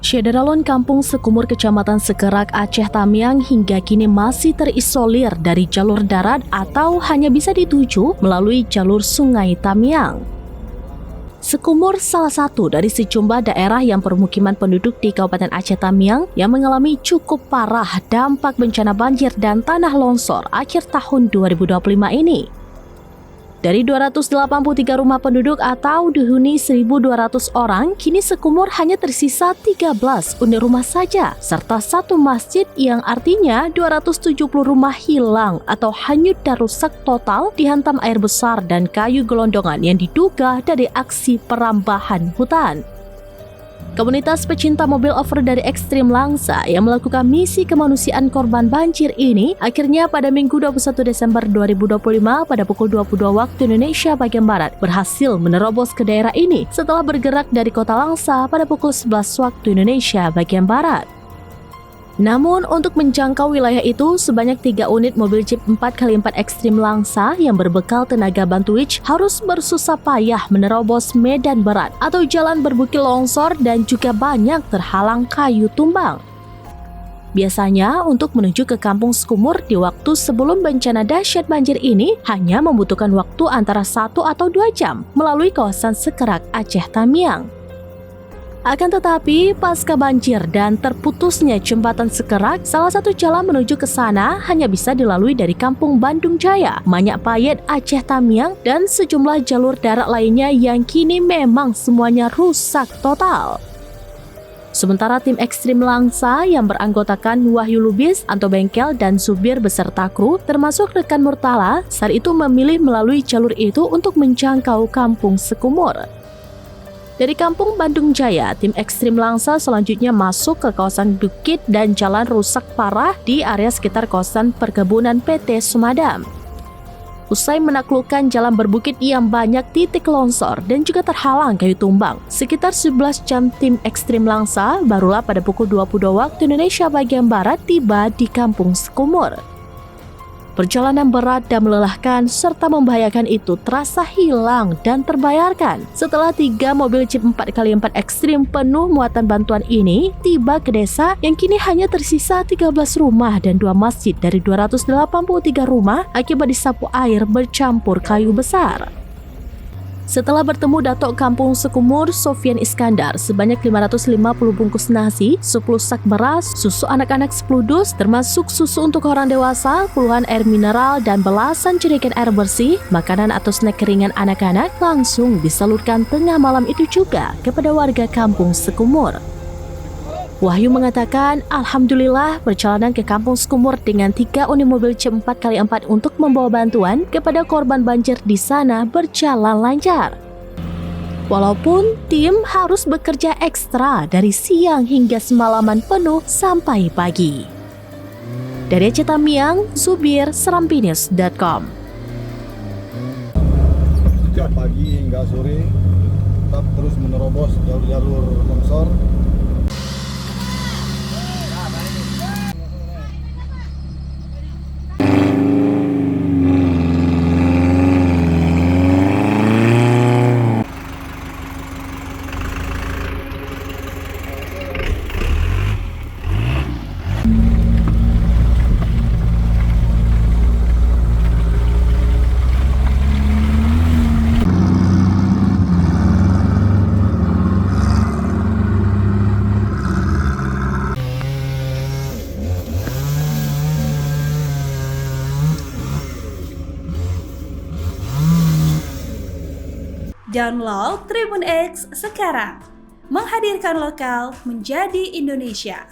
Syederalon Kampung Sekumur Kecamatan Sekerak, Aceh Tamiang hingga kini masih terisolir dari jalur darat atau hanya bisa dituju melalui jalur Sungai Tamiang. Sekumur salah satu dari sejumlah daerah yang permukiman penduduk di Kabupaten Aceh Tamiang yang mengalami cukup parah dampak bencana banjir dan tanah longsor akhir tahun 2025 ini. Dari 283 rumah penduduk atau dihuni 1.200 orang, kini Sekumur hanya tersisa 13 unit rumah saja, serta satu masjid yang artinya 270 rumah hilang atau hanyut dan rusak total dihantam air besar dan kayu gelondongan yang diduga dari aksi perambahan hutan. Komunitas pecinta mobil off-road dari Ekstrim Langsa yang melakukan misi kemanusiaan korban banjir ini akhirnya pada Minggu 21 Desember 2025 pada pukul 22 waktu Indonesia bagian Barat berhasil menerobos ke daerah ini setelah bergerak dari kota Langsa pada pukul 11 waktu Indonesia bagian Barat. Namun untuk menjangkau wilayah itu, sebanyak 3 unit mobil Jeep 4x4 Ekstrim Langsa yang berbekal tenaga bantu winch harus bersusah payah menerobos medan berat atau jalan berbukit longsor dan juga banyak terhalang kayu tumbang. Biasanya untuk menuju ke Kampung Sekumur di waktu sebelum bencana dahsyat banjir ini hanya membutuhkan waktu antara 1 atau 2 jam melalui kawasan Sekerak, Aceh Tamiang. Akan tetapi, pasca banjir dan terputusnya jembatan Sekerak, salah satu jalan menuju ke sana hanya bisa dilalui dari Kampung Bandung Jaya, Manyak Payet, Aceh Tamiang, dan sejumlah jalur darat lainnya yang kini memang semuanya rusak total. Sementara tim Ekstrim Langsa yang beranggotakan Wahyu Lubis, Anto Bengkel, dan Zubir beserta kru, termasuk rekan Murtala, saat itu memilih melalui jalur itu untuk menjangkau Kampung Sekumur. Dari Kampung Bandung Jaya, tim Ekstrim Langsa selanjutnya masuk ke kawasan bukit dan jalan rusak parah di area sekitar kawasan perkebunan PT Sumadam. Usai menaklukkan jalan berbukit yang banyak titik longsor dan juga terhalang kayu tumbang, sekitar 11 jam tim Ekstrim Langsa barulah pada pukul 22 waktu Indonesia bagian Barat tiba di Kampung Sekumur. Perjalanan berat dan melelahkan serta membahayakan itu terasa hilang dan terbayarkan setelah 3 mobil Jeep 4x4 Ekstrim penuh muatan bantuan ini tiba ke desa yang kini hanya tersisa 13 rumah dan 2 masjid dari 283 rumah akibat disapu air bercampur kayu besar. Setelah bertemu Datuk Kampung Sekumur Sofian Iskandar sebanyak 550 bungkus nasi, 10 sak beras, susu anak-anak 10 dus termasuk susu untuk orang dewasa, puluhan air mineral dan belasan jerigen air bersih, makanan atau snack ringan anak-anak langsung disalurkan tengah malam itu juga kepada warga Kampung Sekumur. Wahyu mengatakan, Alhamdulillah perjalanan ke Kampung Sekumur dengan 3 unit mobil Jeep 4x4 untuk membawa bantuan kepada korban banjir di sana berjalan lancar. Walaupun tim harus bekerja ekstra dari siang hingga semalaman penuh sampai pagi. Dari Aceh Tamiang, Zubir, Serampinews.com. Sejak pagi hingga sore, tetap terus menerobos jalur-jalur longsor. Download Tribun X sekarang, menghadirkan lokal menjadi Indonesia.